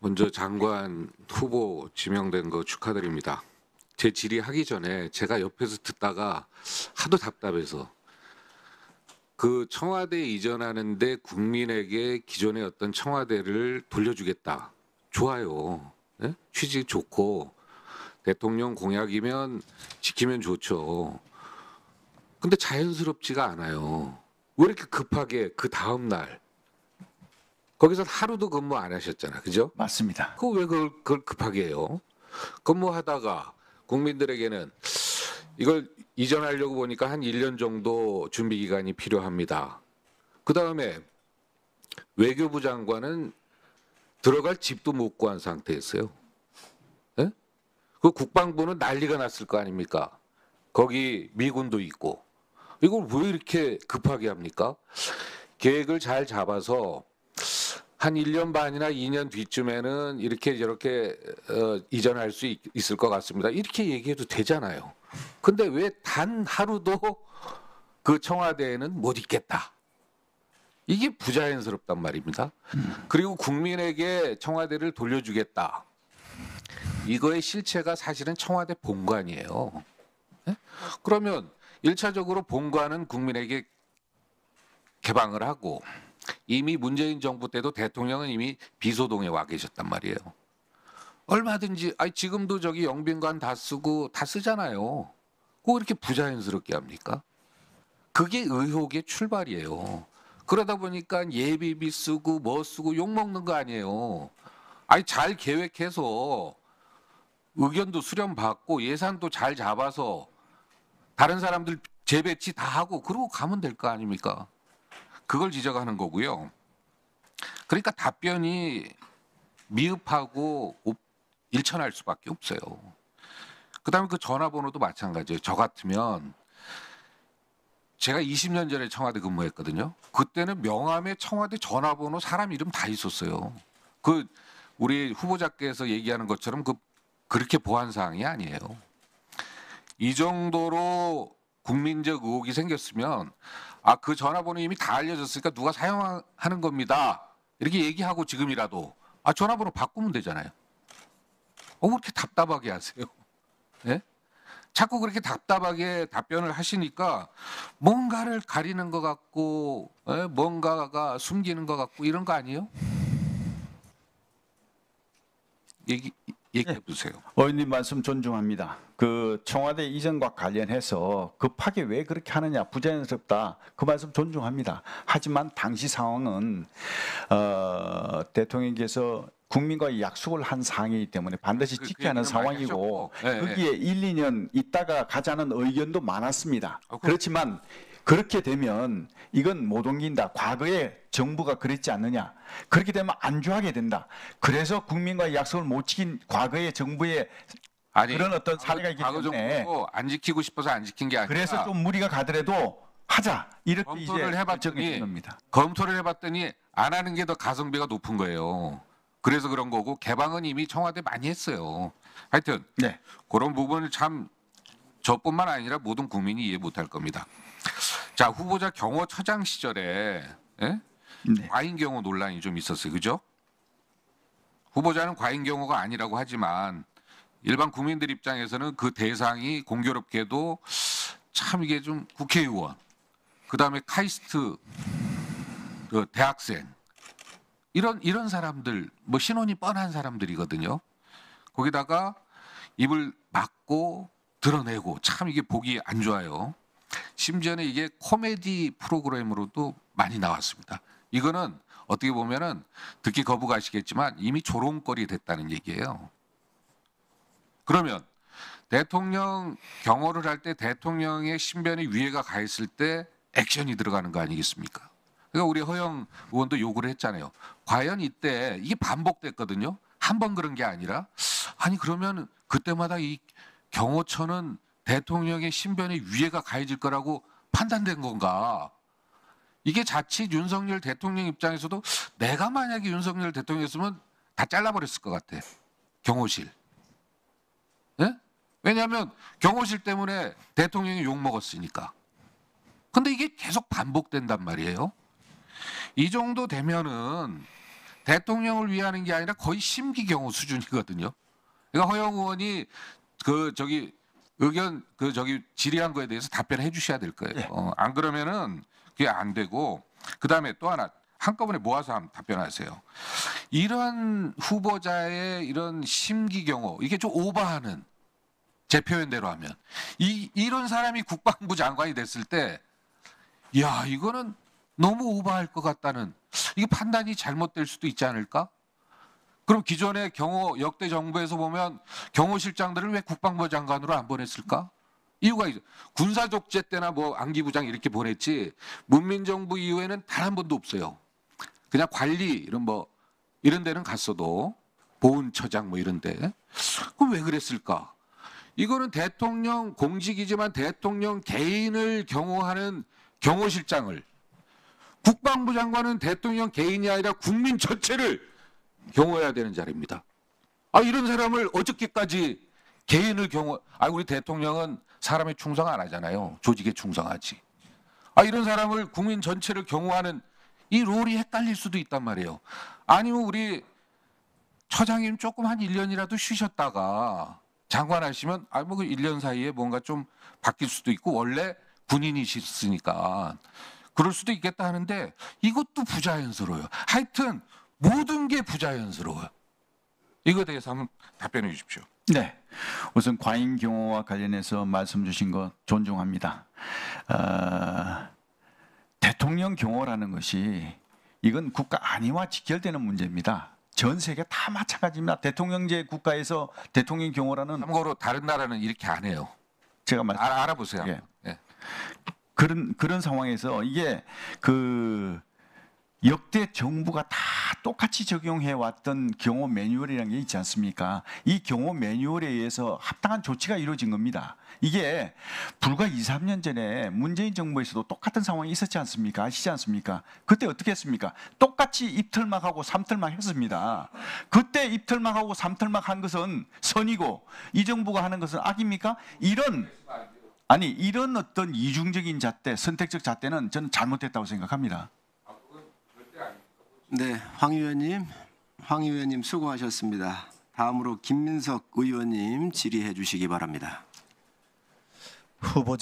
먼저 장관 후보 지명된 거 축하드립니다. 제 질의하기 전에 제가 옆에서 듣다가 하도 답답해서 그 청와대 이전하는데 국민에게 기존의 어떤 청와대를 돌려주겠다. 좋아요. 예? 취지 좋고 대통령 공약이면 지키면 좋죠. 근데 자연스럽지가 않아요. 왜 이렇게 급하게 그 다음 날 거기서 하루도 근무 안 하셨잖아. 그죠? 맞습니다. 왜 그걸 급하게 해요? 근무하다가 국민들에게는 이걸 이전하려고 보니까 한 1년 정도 준비 기간이 필요합니다. 그다음에 외교부 장관은 들어갈 집도 못 구한 상태였어요. 예? 그 국방부는 난리가 났을 거 아닙니까? 거기 미군도 있고. 이걸 왜 이렇게 급하게 합니까? 계획을 잘 잡아서 한 1년 반이나 2년 뒤쯤에는 이렇게 저렇게 이전할 수 있을 것 같습니다. 이렇게 얘기해도 되잖아요. 근데 왜 단 하루도 그 청와대에는 못 있겠다. 이게 부자연스럽단 말입니다. 그리고 국민에게 청와대를 돌려주겠다. 이거의 실체가 사실은 청와대 본관이에요. 예? 그러면 1차적으로 본관은 국민에게 개방을 하고 이미 문재인 정부 때도 대통령은 이미 비소동에 와 계셨단 말이에요. 얼마든지 지금도 저기 영빈관 다 쓰고 다 쓰잖아요. 꼭 이렇게 부자연스럽게 합니까? 그게 의혹의 출발이에요. 그러다 보니까 예비비 쓰고 뭐 쓰고 욕 먹는 거 아니에요. 잘 계획해서 의견도 수렴받고 예산도 잘 잡아서 다른 사람들 재배치 다 하고 그러고 가면 될 거 아닙니까? 그걸 지적하는 거고요. 그러니까 답변이 미흡하고 일천할 수밖에 없어요. 그다음에 그 전화번호도 마찬가지예요. 저 같으면 제가 20년 전에 청와대 근무했거든요. 그때는 명함에 청와대 전화번호 사람 이름 다 있었어요. 그 우리 후보자께서 얘기하는 것처럼 그렇게 보안 사항이 아니에요. 이 정도로 국민적 의혹이 생겼으면 그 전화번호 이미 다 알려졌으니까 누가 사용하는 겁니다. 이렇게 얘기하고 지금이라도 전화번호 바꾸면 되잖아요. 왜 이렇게 답답하게 하세요? 예? 자꾸 그렇게 답답하게 답변을 하시니까 뭔가를 가리는 것 같고 뭔가가 숨기는 것 같고 이런 거 아니에요? 얘기해 보세요. 의원님 말씀 존중합니다. 그 청와대 이전과 관련해서 급하게 왜 그렇게 하느냐, 부자연스럽다. 그 말씀 존중합니다. 하지만 당시 상황은 대통령께서 국민과의 약속을 한 사항이기 때문에 반드시 지켜야 하는 상황이고 거기에 1, 2년 있다가 가자는 의견도 많았습니다. 그렇지만 그렇게 되면 이건 못 옮긴다. 과거에 정부가 그랬지 않느냐. 그렇게 되면 안주하게 된다. 그래서 국민과의 약속을 못 지킨 과거의 정부의 그런 어떤 사례가 있기 때문에 안 지키고 싶어서 안 지킨 게 아니라 그래서 좀 무리가 가더라도 하자. 이렇게 검토를 이제 결정이 된 해봤더니 겁니다. 검토를 해봤더니 안 하는 게 더 가성비가 높은 거예요. 그래서 그런 거고 개방은 이미 청와대 많이 했어요. 하여튼 네. 그런 부분을 참 저뿐만 아니라 모든 국민이 이해 못할 겁니다. 자, 후보자 경호처장 시절에 네. 과잉 경호 논란이 좀 있었어요. 그죠? 후보자는 과잉 경호가 아니라고 하지만 일반 국민들 입장에서는 그 대상이 공교롭게도 참 이게 좀 국회의원, 그다음에 카이스트 그 대학생 이런 사람들 뭐 신원이 뻔한 사람들이거든요. 거기다가 입을 막고 드러내고 참 이게 보기 안 좋아요. 심지어는 이게 코미디 프로그램으로도 많이 나왔습니다. 이거는 어떻게 보면은 듣기 거부가시겠지만 이미 조롱거리 됐다는 얘기예요. 그러면 대통령 경호를 할 때 대통령의 신변에 위해가 가 있을 때 액션이 들어가는 거 아니겠습니까? 그러니까 우리 허영 의원도 요구를 했잖아요. 과연 이때 이게 반복됐거든요. 한 번 그런 게 아니라 그러면 그때마다 이 경호처는 대통령의 신변에 위해가 가해질 거라고 판단된 건가? 이게 자칫 윤석열 대통령 입장에서도 내가 만약에 윤석열 대통령이었으면 다 잘라버렸을 것 같아. 경호실. 예? 왜냐하면 경호실 때문에 대통령이 욕먹었으니까. 근데 이게 계속 반복된단 말이에요. 이 정도 되면은 대통령을 위하는 게 아니라 거의 심기 경호 수준이거든요. 그러니까 허영 의원이 의견 질의한 거에 대해서 답변해 주셔야 될 거예요. 예. 안 그러면은 그게 안 되고, 그다음에 또 하나 한꺼번에 모아서 한번 답변하세요. 이런 후보자의 이런 심기 경호, 이게 좀 오버하는, 제 표현대로 하면 이런 사람이 국방부 장관이 됐을 때, 야, 이거는 너무 오버할 것 같다는, 이게 판단이 잘못될 수도 있지 않을까? 그럼 기존의 역대 정부에서 보면 경호실장들을 왜 국방부 장관으로 안 보냈을까? 이유가 있어. 군사독재 때나 뭐 안기부장 이렇게 보냈지, 문민정부 이후에는 단 한 번도 없어요. 그냥 관리 이런 데는 갔어도, 보훈처장 뭐 이런 데. 그럼 왜 그랬을까? 이거는 대통령 공직이지만 대통령 개인을 경호하는 경호실장을, 국방부 장관은 대통령 개인이 아니라 국민 전체를 경호해야 되는 자리입니다. 이런 사람을 어저께까지 개인을 우리 대통령은 사람에 충성 안 하잖아요. 조직에 충성하지. 이런 사람을 국민 전체를 경호하는 이 롤이 헷갈릴 수도 있단 말이에요. 아니면 우리 처장님 조금 한 1년이라도 쉬셨다가 장관 하시면 뭐 그 1년 사이에 뭔가 좀 바뀔 수도 있고, 원래 군인이셨으니까 그럴 수도 있겠다 하는데, 이것도 부자연스러워요. 하여튼 모든 게 부자연스러워요. 이거에 대해서 한번 답변해 주십시오. 네, 우선 과잉 경호와 관련해서 말씀 주신 거 존중합니다. 대통령 경호라는 것이 이건 국가 안위와 직결되는 문제입니다. 전 세계 다 마찬가지입니다. 대통령제 국가에서 대통령 경호라는, 참고로 다른 나라는 이렇게 안 해요. 제가 알아보세요. 예. 예. 그런 상황에서 이게 역대 정부가 다 똑같이 적용해 왔던 경호 매뉴얼이라는 게 있지 않습니까? 이 경호 매뉴얼에 의해서 합당한 조치가 이루어진 겁니다. 이게 불과 2, 3년 전에 문재인 정부에서도 똑같은 상황이 있었지 않습니까? 아시지 않습니까? 그때 어떻게 했습니까? 똑같이 입틀막하고 삼틀막 했습니다. 그때 입틀막하고 삼틀막 한 것은 선이고, 이 정부가 하는 것은 악입니까? 이런 어떤 이중적인 잣대, 선택적 잣대는 저는 잘못됐다고 생각합니다. 네, 황 의원님 수고하셨습니다. 다음으로 김민석 의원님 질의해 주시기 바랍니다. 후보자